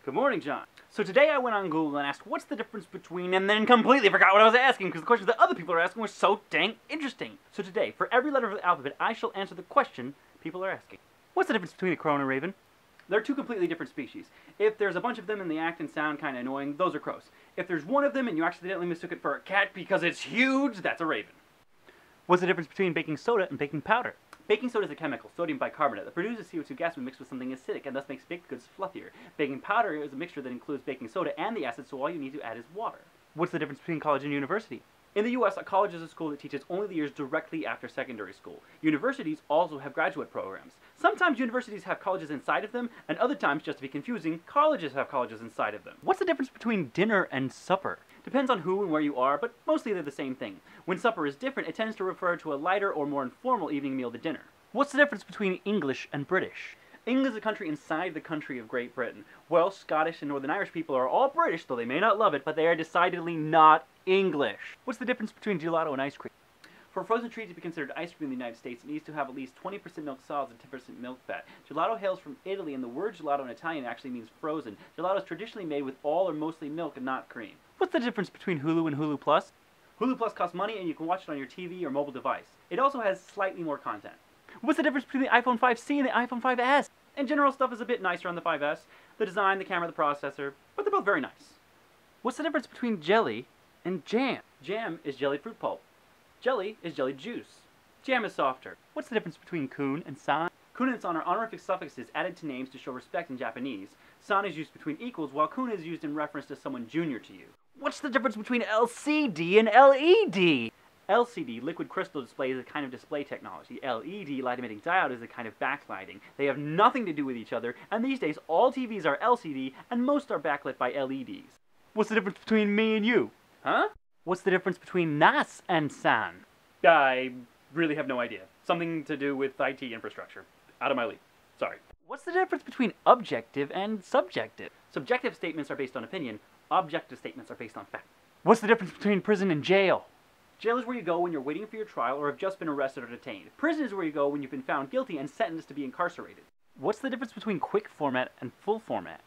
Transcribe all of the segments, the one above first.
Good morning, John. So today I went on Google and asked what's the difference between, and then completely forgot what I was asking because the questions that other people are asking were so dang interesting. So today, for every letter of the alphabet, I shall answer the question people are asking. What's the difference between a crow and a raven? They're two completely different species. If there's a bunch of them and they act and sound kind of annoying, those are crows. If there's one of them and you accidentally mistook it for a cat because it's huge, that's a raven. What's the difference between baking soda and baking powder? Baking soda is a chemical, sodium bicarbonate, that produces CO2 gas when mixed with something acidic and thus makes baked goods fluffier. Baking powder is a mixture that includes baking soda and the acid, so all you need to add is water. What's the difference between college and university? In the US, a college is a school that teaches only the years directly after secondary school. Universities also have graduate programs. Sometimes universities have colleges inside of them, and other times, just to be confusing, colleges have colleges inside of them. What's the difference between dinner and supper? Depends on who and where you are, but mostly they're the same thing. When supper is different, it tends to refer to a lighter or more informal evening meal to dinner. What's the difference between English and British? England is a country inside the country of Great Britain. Welsh, Scottish, and Northern Irish people are all British, though they may not love it, but they are decidedly not English. What's the difference between gelato and ice cream? For a frozen treat to be considered ice cream in the United States, it needs to have at least 20% milk solids and 10% milk fat. Gelato hails from Italy, and the word gelato in Italian actually means frozen. Gelato is traditionally made with all or mostly milk and not cream. What's the difference between Hulu and Hulu Plus? Hulu Plus costs money, and you can watch it on your TV or mobile device. It also has slightly more content. What's the difference between the iPhone 5C and the iPhone 5S? In general, stuff is a bit nicer on the 5S. The design, the camera, the processor, but they're both very nice. What's the difference between jelly and jam? Jam is jellied fruit pulp. Jelly is jellied juice. Jam is softer. What's the difference between kun and san? Kun and san are honorific suffixes added to names to show respect in Japanese. San is used between equals, while kun is used in reference to someone junior to you. What's the difference between LCD and LED? LCD, liquid crystal display, is a kind of display technology. LED, light-emitting diode, is a kind of backlighting. They have nothing to do with each other, and these days all TVs are LCD, and most are backlit by LEDs. What's the difference between me and you? Huh? What's the difference between NAS and SAN? I really have no idea. Something to do with IT infrastructure. Out of my league. Sorry. What's the difference between objective and subjective? Subjective statements are based on opinion. Objective statements are based on fact. What's the difference between prison and jail? Jail is where you go when you're waiting for your trial or have just been arrested or detained. Prison is where you go when you've been found guilty and sentenced to be incarcerated. What's the difference between quick format and full format?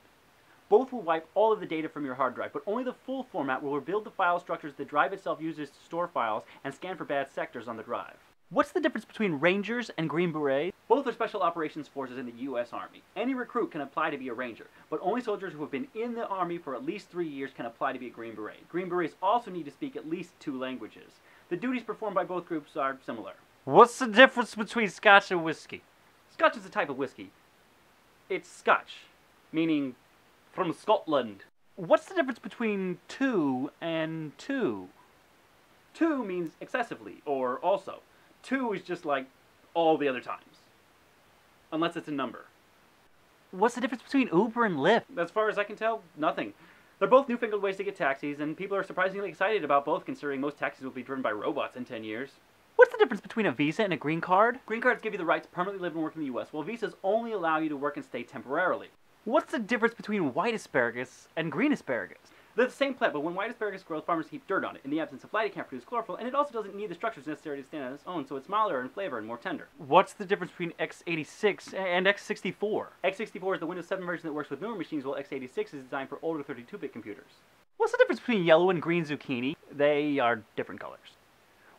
Both will wipe all of the data from your hard drive, but only the full format will rebuild the file structures the drive itself uses to store files and scan for bad sectors on the drive. What's the difference between Rangers and Green Berets? Both are special operations forces in the U.S. Army. Any recruit can apply to be a Ranger, but only soldiers who have been in the Army for at least 3 years can apply to be a Green Beret. Green Berets also need to speak at least 2 languages. The duties performed by both groups are similar. What's the difference between Scotch and whiskey? Scotch is a type of whiskey. It's Scotch, meaning from Scotland. What's the difference between two and two? Two means excessively, or also. Two is just like all the other times. Unless it's a number. What's the difference between Uber and Lyft? As far as I can tell, nothing. They're both newfangled ways to get taxis, and people are surprisingly excited about both, considering most taxis will be driven by robots in 10 years. What's the difference between a visa and a green card? Green cards give you the right to permanently live and work in the U.S., while visas only allow you to work and stay temporarily. What's the difference between white asparagus and green asparagus? They're the same plant, but when white asparagus grows, farmers heap dirt on it. In the absence of light, it can't produce chlorophyll, and it also doesn't need the structures necessary to stand on its own, so it's milder in flavor and more tender. What's the difference between x86 and x64? x64 is the Windows 7 version that works with newer machines, while x86 is designed for older 32-bit computers. What's the difference between yellow and green zucchini? They are different colors.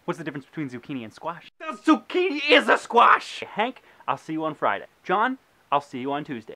What's the difference between zucchini and squash? The zucchini is a squash! Hank, I'll see you on Friday. John, I'll see you on Tuesday.